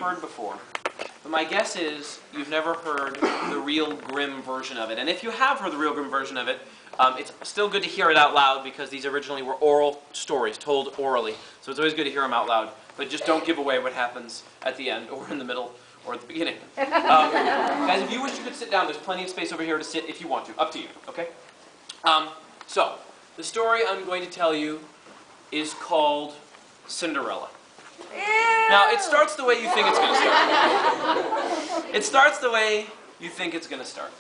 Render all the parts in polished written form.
heard before. But my guess is you've never heard the real Grimm version of it. And if you have heard the real Grimm version of it, it's still good to hear it out loud because these originally were oral stories, told orally. So it's always good to hear them out loud. But just don't give away what happens at the end or in the middle or at the beginning. Guys, if you wish you could sit down, there's plenty of space over here to sit if you want to. Up to you, okay? So, the story I'm going to tell you is called Cinderella. Now, it starts the way you think it's going to start. It starts the way you think it's going to start.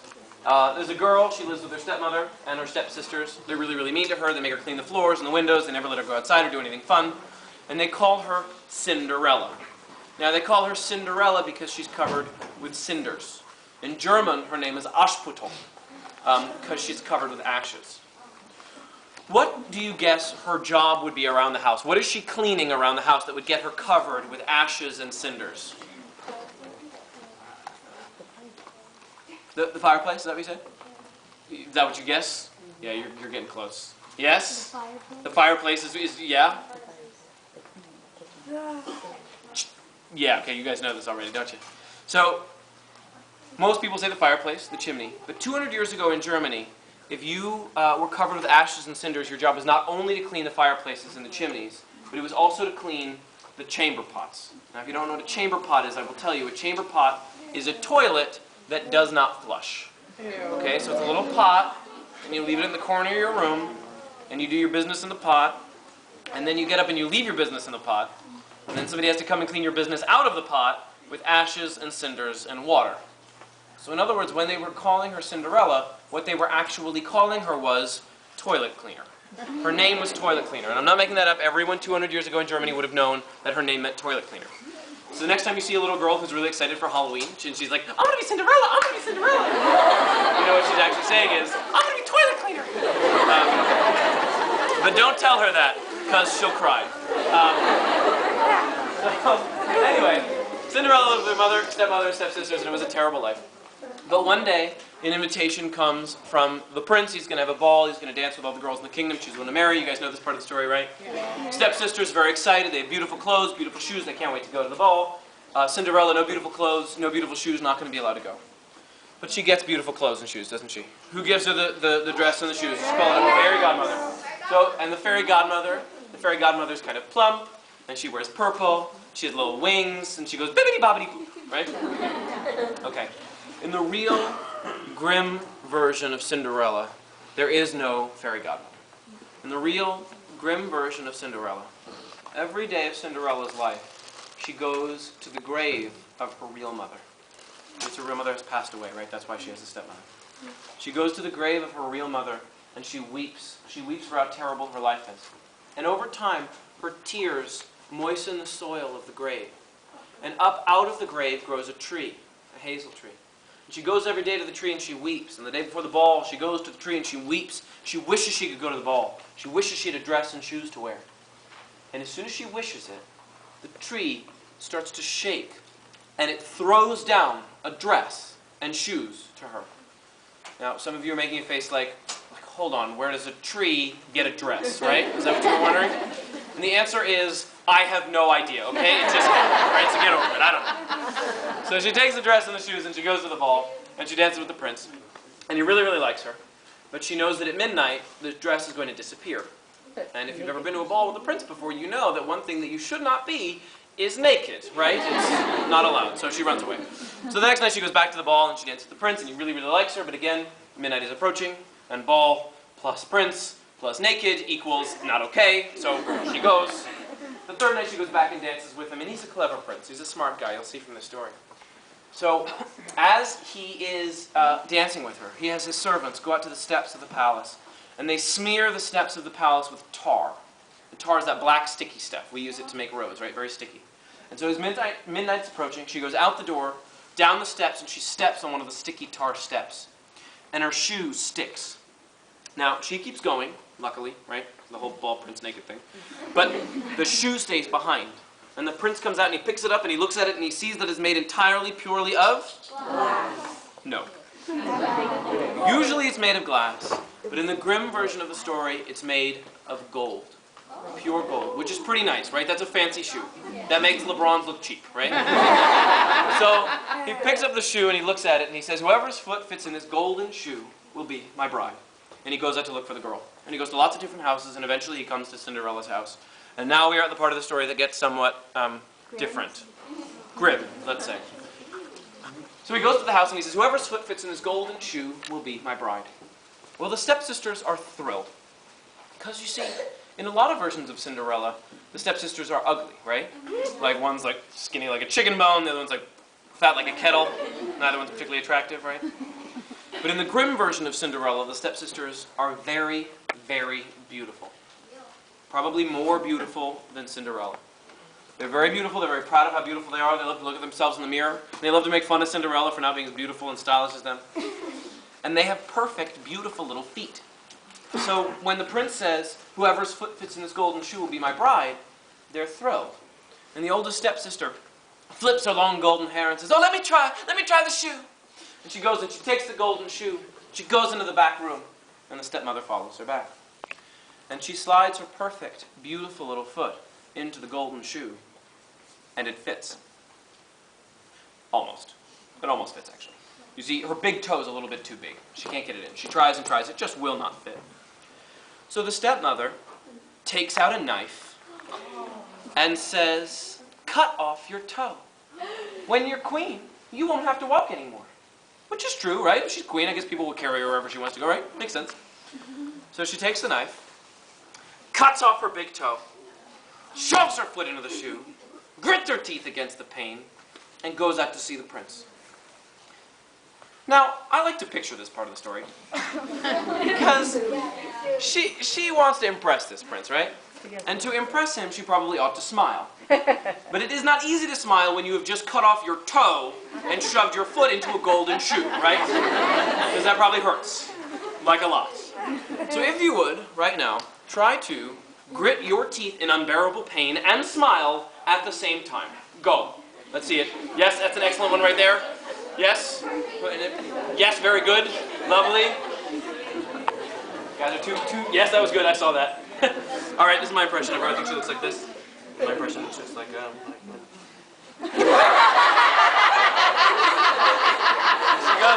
There's a girl, she lives with her stepmother and her stepsisters. They're really, really mean to her. They make her clean the floors and the windows. They never let her go outside or do anything fun. And they call her Cinderella. Now, they call her Cinderella because she's covered with cinders. In German, her name is Aschputtel, because she's covered with ashes. What do you guess her job would be around the house? What is she cleaning around the house that would get her covered with ashes and cinders? The fireplace, is that what you said? Is that what you guess? Yeah, you're getting close. Yes? The fireplace is yeah? Yeah, okay, you guys know this already, don't you? So, most people say the fireplace, the chimney. But 200 years ago in Germany, if you were covered with ashes and cinders, your job was not only to clean the fireplaces and the chimneys, but it was also to clean the chamber pots. Now, if you don't know what a chamber pot is, I will tell you. A chamber pot is a toilet that does not flush. Okay, so it's a little pot, and you leave it in the corner of your room, and you do your business in the pot, and then you get up and you leave your business in the pot, and then somebody has to come and clean your business out of the pot with ashes and cinders and water. So in other words, when they were calling her Cinderella, what they were actually calling her was toilet cleaner. Her name was toilet cleaner. And I'm not making that up. Everyone 200 years ago in Germany would have known that her name meant toilet cleaner. So the next time you see a little girl who's really excited for Halloween, and she's like, I'm going to be Cinderella, I'm going to be Cinderella. You know what she's actually saying is, I'm going to be toilet cleaner. But don't tell her that, because she'll cry. Anyway, Cinderella lived with her mother, stepmother, and stepsisters, and it was a terrible life. But one day, an invitation comes from the prince. He's going to have a ball. He's going to dance with all the girls in the kingdom. She's going to marry. You guys know this part of the story, right? Yeah. Stepsisters are very excited. They have beautiful clothes, beautiful shoes. They can't wait to go to the ball. Cinderella, no beautiful clothes, no beautiful shoes, not going to be allowed to go. But she gets beautiful clothes and shoes, doesn't she? Who gives her the dress and the shoes? She's called a fairy godmother. So, and the fairy godmother's kind of plump, and she wears purple. She has little wings, and she goes bibbidi bobbidi boo, right? Okay. In the real Grimm version of Cinderella, there is no fairy godmother. In the real Grimm version of Cinderella, every day of Cinderella's life, she goes to the grave of her real mother. Because her real mother has passed away, right? That's why she has a stepmother. She goes to the grave of her real mother, and she weeps. She weeps for how terrible her life is. And over time, her tears moisten the soil of the grave. And up out of the grave grows a tree, a hazel tree. And she goes every day to the tree and she weeps. And the day before the ball, she goes to the tree and she weeps. She wishes she could go to the ball. She wishes she had a dress and shoes to wear. And as soon as she wishes it, the tree starts to shake. And it throws down a dress and shoes to her. Now, some of you are making a face like, hold on, where does a tree get a dress, right? Is that what you were wondering? And the answer is, I have no idea, okay? It just happened, right? So get over it, I don't know. So she takes the dress and the shoes and she goes to the ball and she dances with the prince. And he really, really likes her. But she knows that at midnight, the dress is going to disappear. And if you've ever been to a ball with a prince before, you know that one thing that you should not be is naked, right? It's not allowed, so she runs away. So the next night she goes back to the ball and she dances with the prince and he really, really likes her. But again, midnight is approaching and ball plus prince plus naked equals not okay, so she goes. The third night she goes back and dances with him, and he's a clever prince. He's a smart guy, you'll see from the story. So as he is dancing with her, he has his servants go out to the steps of the palace, and they smear the steps of the palace with tar. And tar is that black sticky stuff. We use it to make roads, right? Very sticky. And so as midnight's approaching, she goes out the door, down the steps, and she steps on one of the sticky tar steps. And her shoe sticks. Now, she keeps going, luckily, right? The whole ball prince naked thing. But the shoe stays behind. And the prince comes out and he picks it up and he looks at it and he sees that it's made entirely, purely of? Glass. No. Usually it's made of glass. But in the Grimm version of the story, it's made of gold. Pure gold, which is pretty nice, right? That's a fancy shoe. That makes LeBron's look cheap, right? So he picks up the shoe and he looks at it and he says, whoever's foot fits in this golden shoe will be my bride. And he goes out to look for the girl. And he goes to lots of different houses, and eventually he comes to Cinderella's house. And now we are at the part of the story that gets somewhat different. Grimm, let's say. So he goes to the house and he says, whoever's foot fits in this golden shoe will be my bride. Well, the stepsisters are thrilled. Because you see, in a lot of versions of Cinderella, the stepsisters are ugly, right? Like one's like skinny like a chicken bone, the other one's like fat like a kettle. Neither one's particularly attractive, right? But in the Grimm version of Cinderella, the stepsisters are very, very beautiful. Probably more beautiful than Cinderella. They're very beautiful, they're very proud of how beautiful they are, they love to look at themselves in the mirror. They love to make fun of Cinderella for not being as beautiful and stylish as them. And they have perfect, beautiful little feet. So when the prince says, whoever's foot fits in this golden shoe will be my bride, they're thrilled. And the oldest stepsister flips her long golden hair and says, oh, let me try the shoe. And she goes and she takes the golden shoe, she goes into the back room, and the stepmother follows her back. And she slides her perfect, beautiful little foot into the golden shoe, and it fits. Almost. It almost fits, actually. You see, her big toe is a little bit too big. She can't get it in. She tries and tries, it just will not fit. So the stepmother takes out a knife and says, cut off your toe. When you're queen, you won't have to walk anymore. Which is true, right? If she's queen, I guess people will carry her wherever she wants to go, right? Makes sense. So she takes the knife, cuts off her big toe, shoves her foot into the shoe, grits her teeth against the pane, and goes out to see the prince. Now, I like to picture this part of the story because she wants to impress this prince, right? And to impress him, she probably ought to smile. But it is not easy to smile when you have just cut off your toe and shoved your foot into a golden shoe, right? Because that probably hurts, like a lot. So if you would, right now, try to grit your teeth in unbearable pain and smile at the same time. Go. Let's see it. Yes, that's an excellent one right there. Yes. Yes, very good. Lovely. Guys are two. Yes, that was good. I saw that. All right, this is my impression of her. I think she looks like this. My impression is just like She goes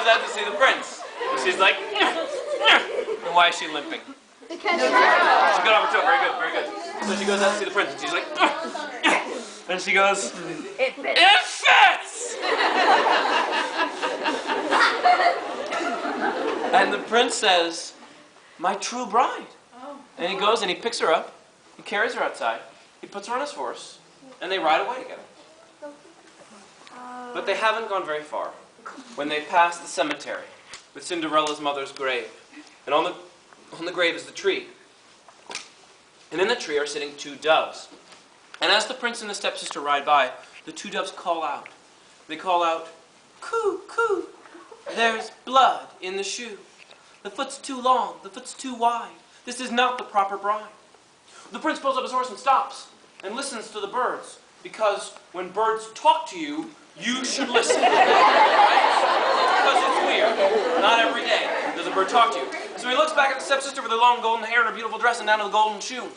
out to see the prince. And she's like, and why is she limping? Because she got off her toe. Very good, very good. So she goes out to see the prince, and she's like, and she goes, it fits. It fits! And the prince says, my true bride. And he goes and he picks her up, he carries her outside, he puts her on his horse, and they ride away together. But they haven't gone very far when they pass the cemetery with Cinderella's mother's grave. And on the grave is the tree. And in the tree are sitting two doves. And as the prince and the stepsister ride by, the two doves call out. They call out, coo, coo, there's blood in the shoe. The foot's too long, the foot's too wide. This is not the proper bride. The prince pulls up his horse and stops and listens to the birds, because when birds talk to you, you should listen. Right? Because it's weird. Not every day does a bird talk to you. So he looks back at the stepsister with her long golden hair and her beautiful dress and down to the golden shoe.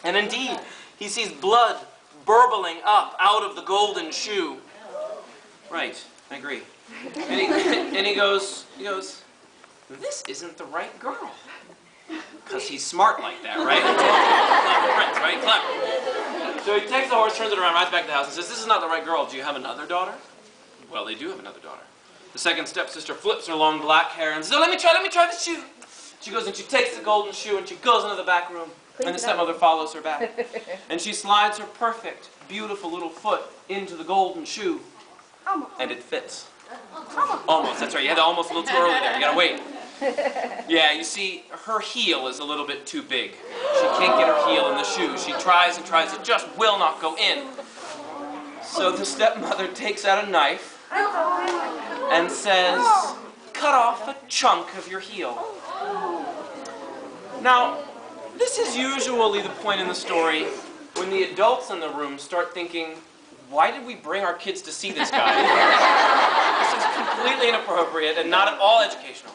And indeed, he sees blood burbling up out of the golden shoe. Right, I agree. And he goes, this isn't the right girl. Because he's smart like that, right? Clever prince, right? Clever. So he takes the horse, turns it around, rides back to the house, and says, this is not the right girl. Do you have another daughter? Well, they do have another daughter. The second stepsister flips her long black hair and says, oh, let me try the shoe. She goes and she takes the golden shoe and she goes into the back room. And the stepmother follows her back. And she slides her perfect, beautiful little foot into the golden shoe. And it fits. Almost, that's right. You had to almost a little too early there. You gotta wait. Yeah, you see, her heel is a little bit too big. She can't get her heel in the shoe. She tries and tries, it just will not go in. So the stepmother takes out a knife and says, cut off a chunk of your heel. Now, this is usually the point in the story when the adults in the room start thinking, why did we bring our kids to see this guy? This is completely inappropriate and not at all educational.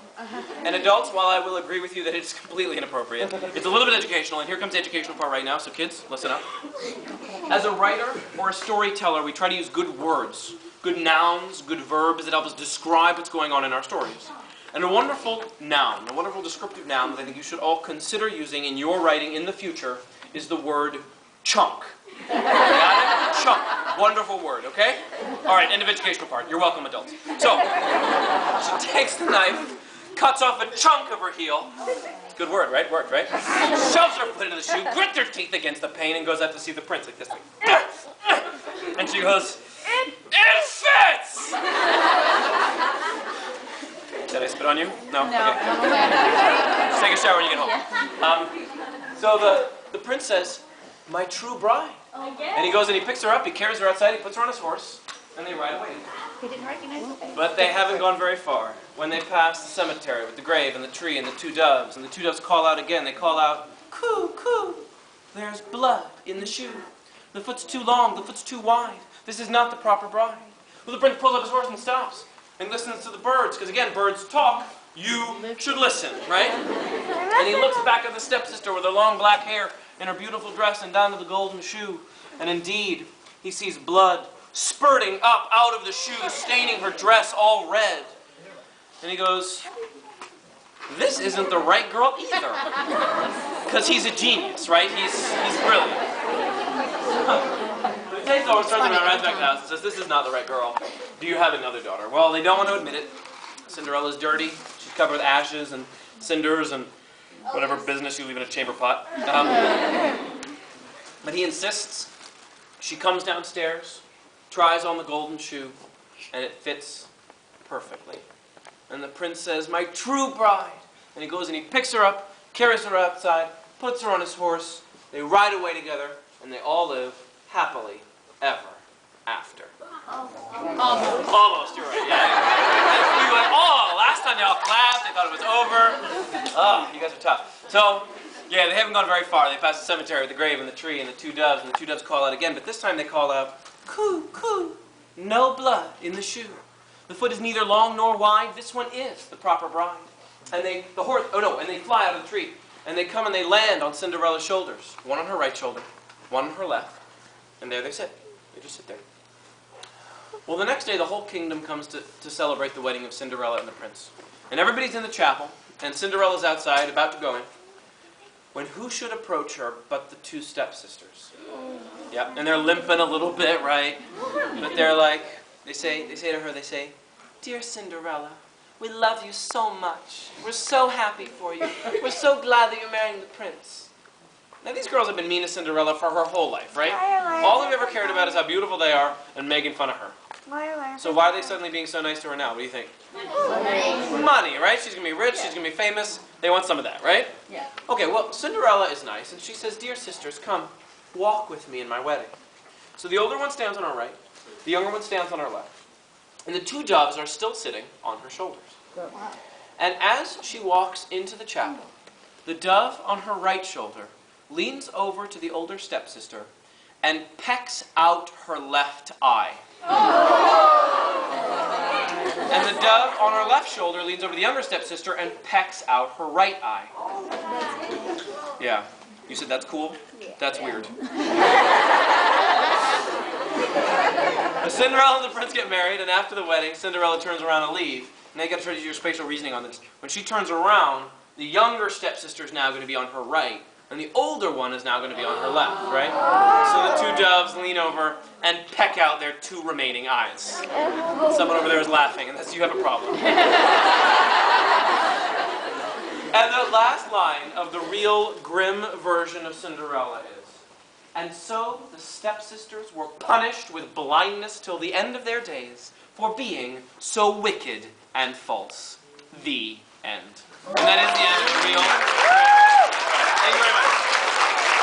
And adults, while I will agree with you that it's completely inappropriate, it's a little bit educational, and here comes the educational part right now, so kids, listen up. As a writer or a storyteller, we try to use good words good nouns, good verbs that help us describe what's going on in our stories. And a wonderful noun, a wonderful descriptive noun that I think you should all consider using in your writing in the future is the word chunk. Got it? Chunk. Wonderful word, okay? All right, end of educational part. You're welcome, adults. So, she takes the knife, cuts off a chunk of her heel. Good word, right? Worked, right? Shoves her foot into the shoe, grits her teeth against the pane, and goes out to see the prince like this. And she goes, "It fits!" Did I spit on you? No? No. Okay. Just take a shower when you get home. So the prince says, "My true bride." And he goes and he picks her up, he carries her outside, he puts her on his horse, and they ride away. He didn't recognize the face. But they haven't gone very far. When they pass the cemetery with the grave and the tree and the two doves, and the two doves call out again, they call out, "Coo, coo, there's blood in the shoe. The foot's too long, the foot's too wide. This is not the proper bride." Well, the prince pulls up his horse and stops and listens to the birds, because again, birds talk. You should listen, right? And he looks back at the stepsister with her long black hair and her beautiful dress and down to the golden shoe. And indeed, he sees blood spurting up out of the shoe, staining her dress all red. And he goes, "This isn't the right girl either." Because he's a genius, right? He's brilliant. But he takes over, turns around, runs back to the house and says, "This is not the right girl. Do you have another daughter?" Well, they don't want to admit it. Cinderella's dirty. She's covered with ashes and cinders and whatever business you leave in a chamber pot. But he insists. She comes downstairs, tries on the golden shoe, and it fits perfectly. And the prince says, "My true bride." And he goes and he picks her up, carries her outside, puts her on his horse. They ride away together, and they all live happily ever after. Almost, you're right. Yeah. We went, "Oh," last time they all clapped, they thought it was over. Oh, you guys are tough. So, yeah, they haven't gone very far. They pass the cemetery with the grave and the tree and the two doves call out again, but this time they call out, "Coo, coo, no blood in the shoe. The foot is neither long nor wide. This one is the proper bride." And they fly out of the tree, and they come and they land on Cinderella's shoulders, one on her right shoulder, one on her left, and there they sit. They just sit there. Well, the next day, the whole kingdom comes to celebrate the wedding of Cinderella and the prince. And everybody's in the chapel, and Cinderella's outside, about to go in, when who should approach her but the two stepsisters? Yeah, and they're limping a little bit, right? But they're like, they say to her, "Dear Cinderella, we love you so much. We're so happy for you. We're so glad that you're marrying the prince." Now, these girls have been mean to Cinderella for her whole life, right? All they've ever cared about is how beautiful they are and making fun of her. So why are they suddenly being so nice to her now? What do you think? Money, right? She's going to be rich, she's going to be famous. They want some of that, right? Yeah. Okay, well, Cinderella is nice, and she says, "Dear sisters, come, walk with me in my wedding." So the older one stands on her right, the younger one stands on her left. And the two doves are still sitting on her shoulders. And as she walks into the chapel, the dove on her right shoulder leans over to the older stepsister and pecks out her left eye. And the dove on her left shoulder leans over to the younger stepsister and pecks out her right eye. Yeah. You said that's cool? That's weird. Cinderella and the prince get married, and after the wedding, Cinderella turns around and leave. Now you got to try to use your spatial reasoning on this. When she turns around, the younger stepsister is now going to be on her right, and the older one is now going to be on her left, right? So the two doves lean over and peck out their two remaining eyes. Someone over there is laughing, and that's you have a problem. And the last line of the real Grimm version of Cinderella is, "And so the stepsisters were punished with blindness till the end of their days for being so wicked and false." The end. And that is the end of the real Grimm. Thank you very much.